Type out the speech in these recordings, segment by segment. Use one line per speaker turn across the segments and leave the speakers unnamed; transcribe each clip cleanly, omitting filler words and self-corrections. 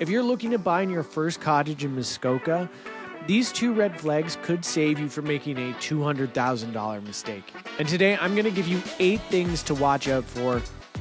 If you're looking to buy your first cottage in Muskoka, these 2 red flags could save you from making a $200,000 mistake. And today I'm going to give you 8 things to watch out for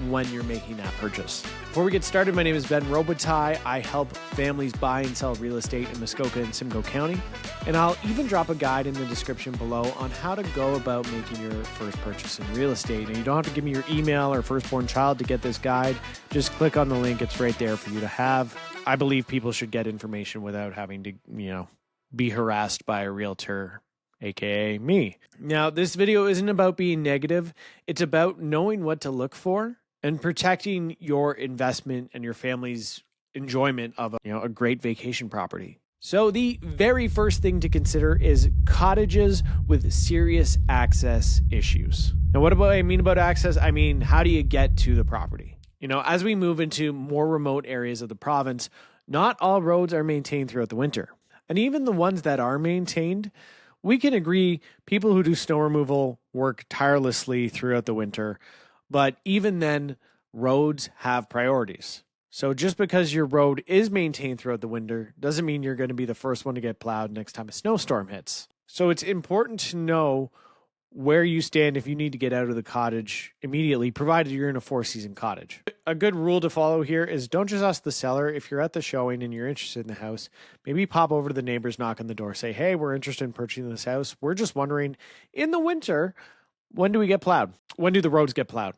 when you're making that purchase. Before we get started, my name is Ben Robitaille. I help families buy and sell real estate in Muskoka and Simcoe County. And I'll even drop a guide in the description below on how to go about making your first purchase in real estate. And you don't have to give me your email or firstborn child to get this guide. Just click on the link. It's right there for you to have. I believe people should get information without having to, be harassed by a realtor, aka me. Now, this video isn't about being negative. It's about knowing what to look for and protecting your investment and your family's enjoyment of a great vacation property. So the very first thing to consider is cottages with serious access issues. Now, what do I mean about access? I mean, how do you get to the property? As we move into more remote areas of the province, not all roads are maintained throughout the winter. And even the ones that are maintained, we can agree people who do snow removal work tirelessly throughout the winter. But even then, roads have priorities. So just because your road is maintained throughout the winter doesn't mean you're going to be the first one to get plowed next time a snowstorm hits. So it's important to know where you stand if you need to get out of the cottage immediately, provided you're in a 4-season cottage. A good rule to follow here is don't just ask the seller. If you're at the showing and you're interested in the house, maybe pop over to the neighbors, knock on the door, say, hey, we're interested in purchasing this house. We're just wondering, in the winter, when do we get plowed? When do the roads get plowed?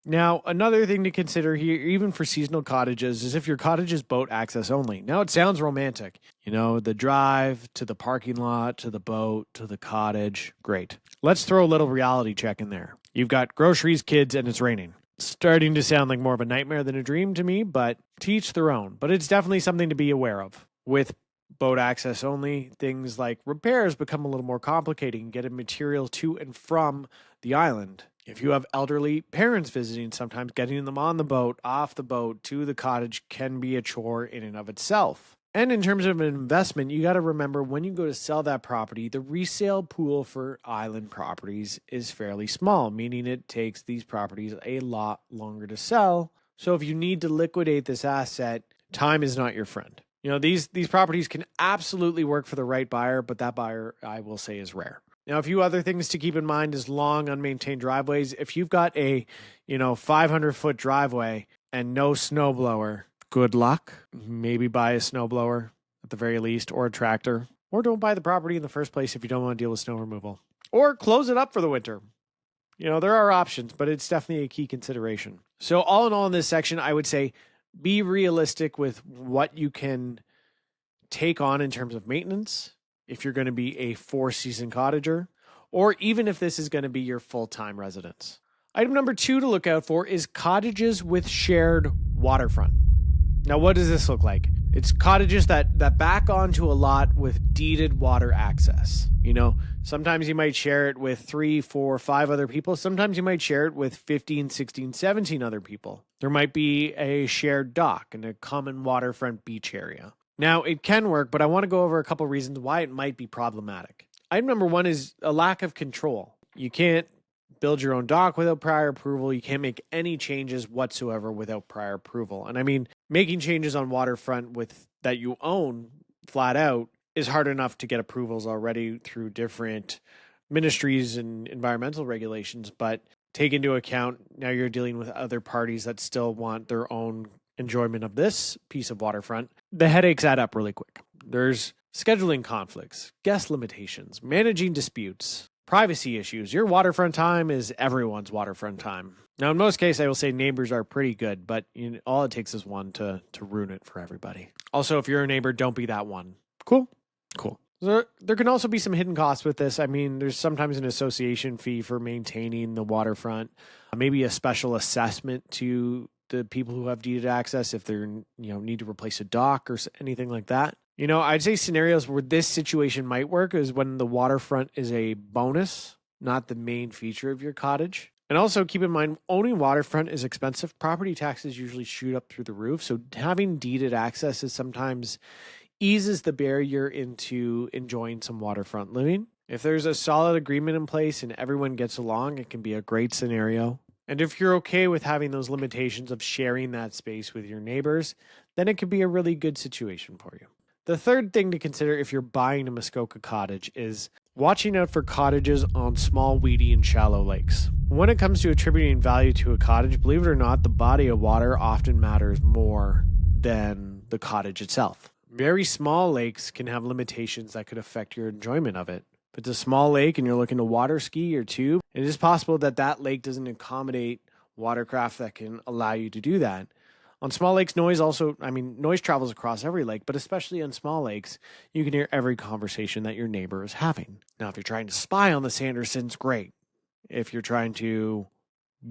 Now, another thing to consider here, even for seasonal cottages, is if your cottage is boat access only. Now, it sounds romantic. The drive to the parking lot, to the boat, to the cottage. Great. Let's throw a little reality check in there. You've got groceries, kids, and it's raining. It's starting to sound like more of a nightmare than a dream to me, but to each their own. But it's definitely something to be aware of. With boat access only, things like repairs become a little more complicated and getting material to and from the island. If you have elderly parents visiting, sometimes getting them on the boat, off the boat, to the cottage can be a chore in and of itself. And in terms of an investment, you got to remember when you go to sell that property, the resale pool for island properties is fairly small, meaning it takes these properties a lot longer to sell. So if you need to liquidate this asset, time is not your friend. These properties can absolutely work for the right buyer, but that buyer, I will say, is rare. Now, a few other things to keep in mind is long, unmaintained driveways. If you've got a, 500-foot driveway and no snowblower, good luck. Maybe buy a snowblower at the very least, or a tractor. Or don't buy the property in the first place if you don't want to deal with snow removal. Or close it up for the winter. There are options, but it's definitely a key consideration. So all in all in this section, I would say be realistic with what you can take on in terms of maintenance if you're going to be a 4-season cottager, or even if this is going to be your full-time residence. Item number 2 to look out for is cottages with shared waterfront. Now, what does this look like? It's cottages that back onto a lot with deeded water access. Sometimes you might share it with 3, 4, 5 other people. Sometimes you might share it with 15, 16, 17 other people. There might be a shared dock and a common waterfront beach area. Now, it can work, but I want to go over a couple reasons why it might be problematic. Item number 1 is a lack of control. You can't build your own dock without prior approval. You can't make any changes whatsoever without prior approval. And I mean, making changes on waterfront that you own flat out is hard enough to get approvals already through different ministries and environmental regulations. But take into account now you're dealing with other parties that still want their own enjoyment of this piece of waterfront. The headaches add up really quick. There's scheduling conflicts, guest limitations, managing disputes, privacy issues. Your waterfront time is everyone's waterfront time. Now, in most cases, I will say neighbors are pretty good, but all it takes is one to ruin it for everybody. Also, if you're a neighbor, don't be that one. Cool. There can also be some hidden costs with this. I mean, there's sometimes an association fee for maintaining the waterfront, maybe a special assessment to the people who have deeded access if they're, need to replace a dock or anything like that. I'd say scenarios where this situation might work is when the waterfront is a bonus, not the main feature of your cottage. And also keep in mind, owning waterfront is expensive. Property taxes usually shoot up through the roof. So having deeded access is sometimes eases the barrier into enjoying some waterfront living. If there's a solid agreement in place and everyone gets along, it can be a great scenario. And if you're okay with having those limitations of sharing that space with your neighbors, then it could be a really good situation for you. The third thing to consider if you're buying a Muskoka cottage is watching out for cottages on small, weedy, and shallow lakes. When it comes to attributing value to a cottage, believe it or not, the body of water often matters more than the cottage itself. Very small lakes can have limitations that could affect your enjoyment of it. If it's a small lake and you're looking to water ski or tube, it is possible that that lake doesn't accommodate watercraft that can allow you to do that. On small lakes, noise travels across every lake, but especially on small lakes, you can hear every conversation that your neighbor is having. Now, if you're trying to spy on the Sandersons, great. If you're trying to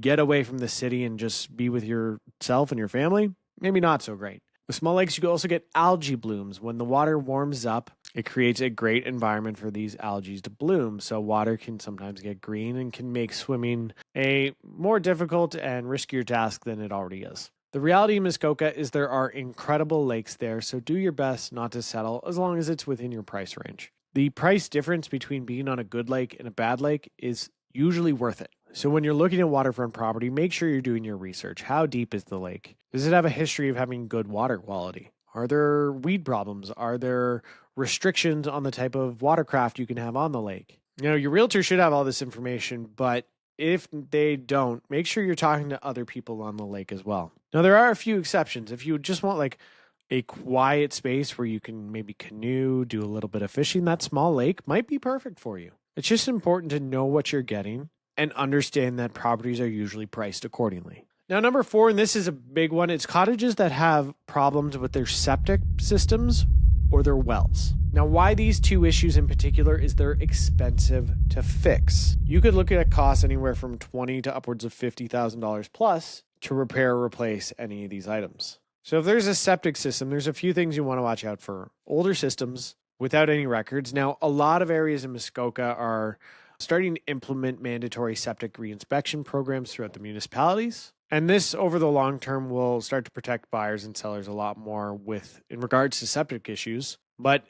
get away from the city and just be with yourself and your family, maybe not so great. With small lakes, you can also get algae blooms. When the water warms up, it creates a great environment for these algae to bloom. So water can sometimes get green and can make swimming a more difficult and riskier task than it already is. The reality in Muskoka is there are incredible lakes there, so do your best not to settle as long as it's within your price range. The price difference between being on a good lake and a bad lake is usually worth it. So when you're looking at waterfront property, make sure you're doing your research. How deep is the lake? Does it have a history of having good water quality? Are there weed problems? Are there restrictions on the type of watercraft you can have on the lake? Your realtor should have all this information, but if they don't, make sure you're talking to other people on the lake as well. Now, there are a few exceptions. If you just want like a quiet space where you can maybe canoe, do a little bit of fishing, that small lake might be perfect for you. It's just important to know what you're getting and understand that properties are usually priced accordingly. Now, number 4, and this is a big one, it's cottages that have problems with their septic systems or their wells. Now, why these two issues in particular is they're expensive to fix. You could look at costs anywhere from $20,000 to upwards of $50,000 plus to repair or replace any of these items. So if there's a septic system, there's a few things you want to watch out for. Older systems without any records. Now, a lot of areas in Muskoka are starting to implement mandatory septic reinspection programs throughout the municipalities. And this, over the long term, will start to protect buyers and sellers a lot more in regards to septic issues. But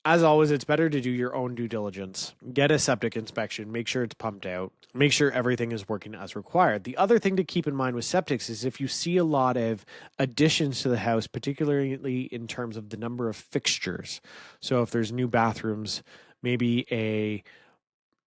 as always, it's better to do your own due diligence. Get a septic inspection. Make sure it's pumped out. Make sure everything is working as required. The other thing to keep in mind with septics is if you see a lot of additions to the house, particularly in terms of the number of fixtures. So if there's new bathrooms, maybe a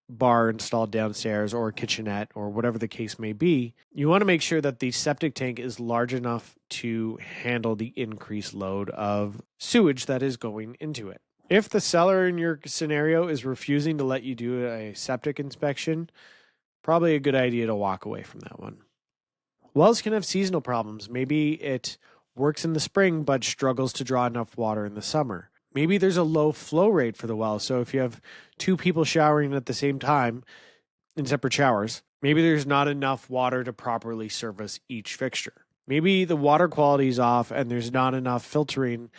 bar installed downstairs or a kitchenette or whatever the case may be, you want to make sure that the septic tank is large enough to handle the increased load of sewage that is going into it. If the seller in your scenario is refusing to let you do a septic inspection, probably a good idea to walk away from that one. Wells can have seasonal problems. Maybe it works in the spring but struggles to draw enough water in the summer. Maybe there's a low flow rate for the well. So if you have 2 people showering at the same time in separate showers, maybe there's not enough water to properly service each fixture. Maybe the water quality is off and there's not enough filtering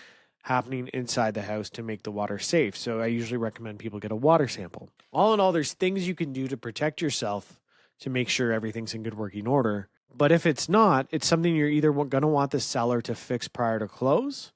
happening inside the house to make the water safe. So I usually recommend people get a water sample. All in all, there's things you can do to protect yourself to make sure everything's in good working order. But if it's not, it's something you're either going to want the seller to fix prior to close,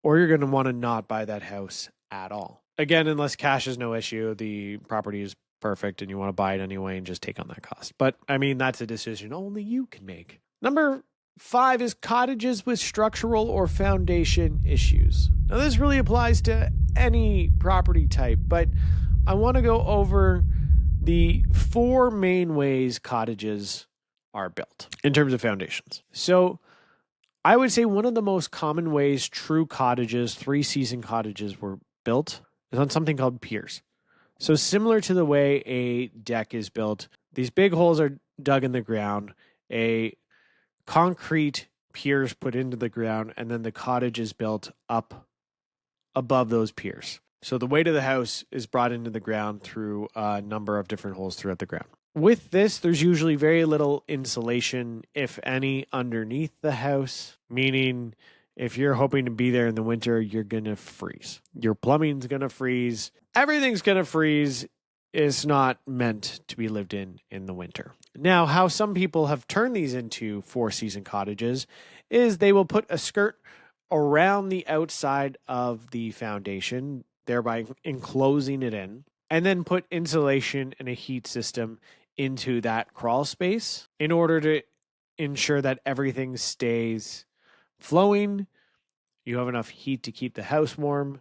or you're going to want to not buy that house at all. Again, unless cash is no issue, the property is perfect and you want to buy it anyway and just take on that cost. But I mean, that's a decision only you can make. Number 5 is cottages with structural or foundation issues. Now, this really applies to any property type, but I want to go over the 4 main ways cottages are built in terms of foundations. So I would say one of the most common ways true cottages, 3-season cottages, were built is on something called piers. So similar to the way a deck is built, these big holes are dug in the ground, a concrete piers put into the ground, and then the cottage is built up above those piers. So the weight of the house is brought into the ground through a number of different holes throughout the ground. With this, there's usually very little insulation, if any, underneath the house, meaning if you're hoping to be there in the winter, you're going to freeze. Your plumbing's going to freeze. Everything's going to freeze. It's not meant to be lived in the winter. Now, how some people have turned these into 4-season cottages is they will put a skirt around the outside of the foundation, thereby enclosing it in, and then put insulation and a heat system into that crawl space in order to ensure that everything stays flowing. You have enough heat to keep the house warm,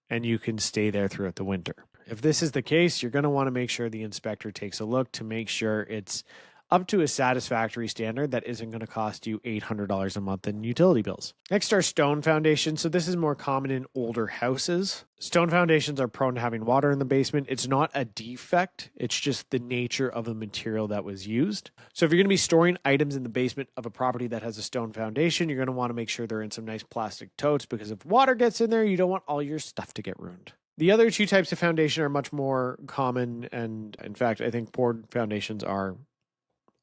and you can stay there throughout the winter. If this is the case, you're going to want to make sure the inspector takes a look to make sure it's up to a satisfactory standard that isn't going to cost you $800 a month in utility bills. Next are stone foundations. So this is more common in older houses. Stone foundations are prone to having water in the basement. It's not a defect. It's just the nature of the material that was used. So if you're going to be storing items in the basement of a property that has a stone foundation, you're going to want to make sure they're in some nice plastic totes, because if water gets in there, you don't want all your stuff to get ruined. The other two types of foundation are much more common. And in fact, I think poured foundations are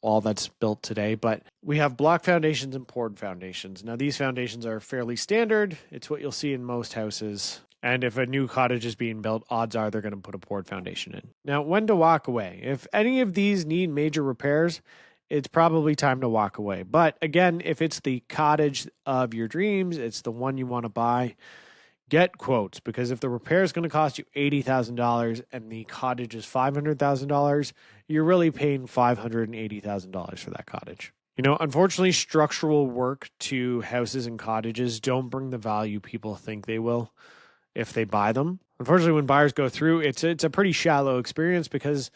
all that's built today, but we have block foundations and poured foundations. Now, these foundations are fairly standard. It's what you'll see in most houses. And if a new cottage is being built, odds are they're going to put a poured foundation in. Now, when to walk away? If any of these need major repairs, it's probably time to walk away. But again, if it's the cottage of your dreams, it's the one you want to buy, get quotes, because if the repair is going to cost you $80,000 and the cottage is $500,000, you're really paying $580,000 for that cottage. You know, unfortunately, structural work to houses and cottages don't bring the value people think they will if they buy them. Unfortunately, when buyers go through, it's a pretty shallow experience, because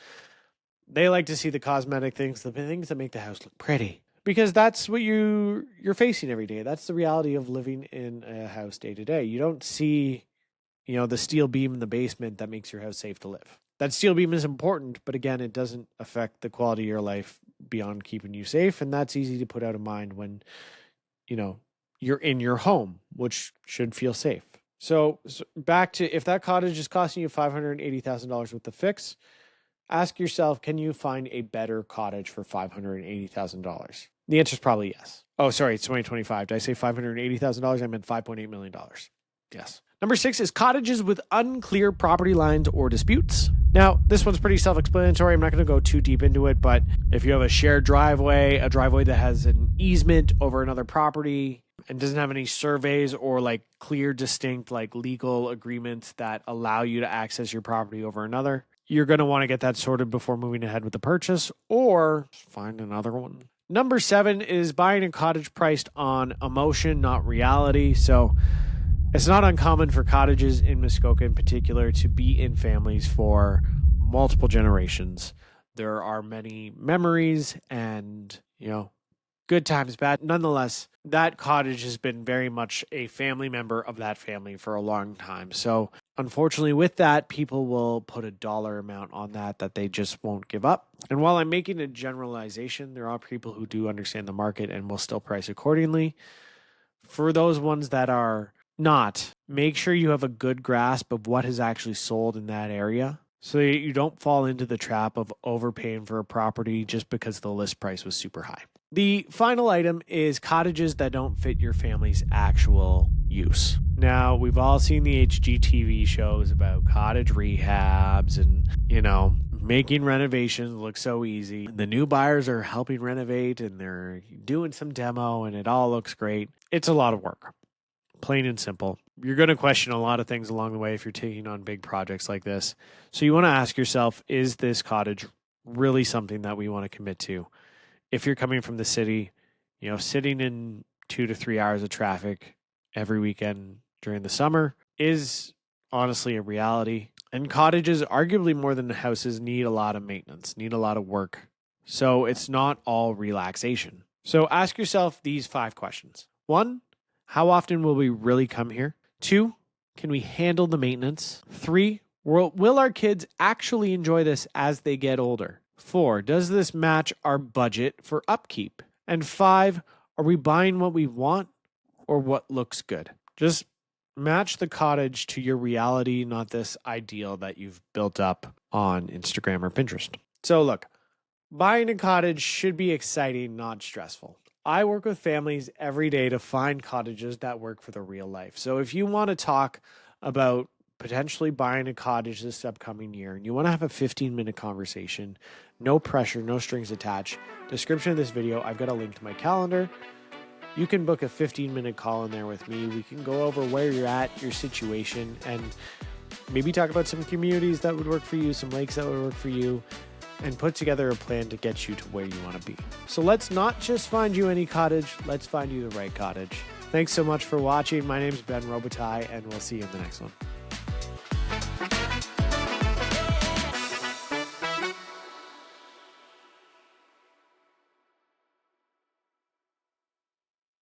they like to see the cosmetic things, the things that make the house look pretty, because that's what you're facing every day. That's the reality of living in a house day to day. You don't see, the steel beam in the basement that makes your house safe to live. That steel beam is important, but again, it doesn't affect the quality of your life beyond keeping you safe. And that's easy to put out of mind when, you're in your home, which should feel safe. So back to, if that cottage is costing you $580,000 with the fix, ask yourself, can you find a better cottage for $580,000? The answer is probably yes. Oh, sorry, it's 2025. Did I say $580,000? I meant $5.8 million. Yes. Number 6 is cottages with unclear property lines or disputes. Now, this one's pretty self-explanatory. I'm not going to go too deep into it, but if you have a shared driveway, a driveway that has an easement over another property and doesn't have any surveys or clear, distinct, legal agreements that allow you to access your property over another, you're going to want to get that sorted before moving ahead with the purchase, or find another one. Number 7 is buying a cottage priced on emotion, not reality. So it's not uncommon for cottages in Muskoka in particular to be in families for multiple generations. There are many memories and, good times, bad. Nonetheless, that cottage has been very much a family member of that family for a long time. So unfortunately, with that, people will put a dollar amount on that they just won't give up. And while I'm making a generalization, there are people who do understand the market and will still price accordingly. For those ones that are not, make sure you have a good grasp of what has actually sold in that area, so that you don't fall into the trap of overpaying for a property just because the list price was super high. The final item is cottages that don't fit your family's actual use. Now, we've all seen the HGTV shows about cottage rehabs and, making renovations look so easy. The new buyers are helping renovate and they're doing some demo and it all looks great. It's a lot of work, plain and simple. You're going to question a lot of things along the way if you're taking on big projects like this. So you want to ask yourself, is this cottage really something that we want to commit to? If you're coming from the city, sitting in 2 to 3 hours of traffic every weekend during the summer is honestly a reality. And cottages, arguably more than houses, need a lot of maintenance, need a lot of work. So it's not all relaxation. So ask yourself these 5 questions. 1, how often will we really come here? 2, can we handle the maintenance? 3, will our kids actually enjoy this as they get older? 4, does this match our budget for upkeep? And 5, are we buying what we want or what looks good? Just match the cottage to your reality, not this ideal that you've built up on Instagram or Pinterest. So look, buying a cottage should be exciting, not stressful. I work with families every day to find cottages that work for the real life. So if you want to talk about potentially buying a cottage this upcoming year and you want to have a 15-minute conversation, no pressure, no strings attached, description of this video, I've got a link to my calendar. You can book a 15-minute call in there with me. We can go over where you're at, your situation, and maybe talk about some communities that would work for you, some lakes that would work for you, and put together a plan to get you to where you want to be. So let's not just find you any cottage, let's find you the right cottage. Thanks so much for watching. My name is Ben Robitaille, and we'll see you in the next one.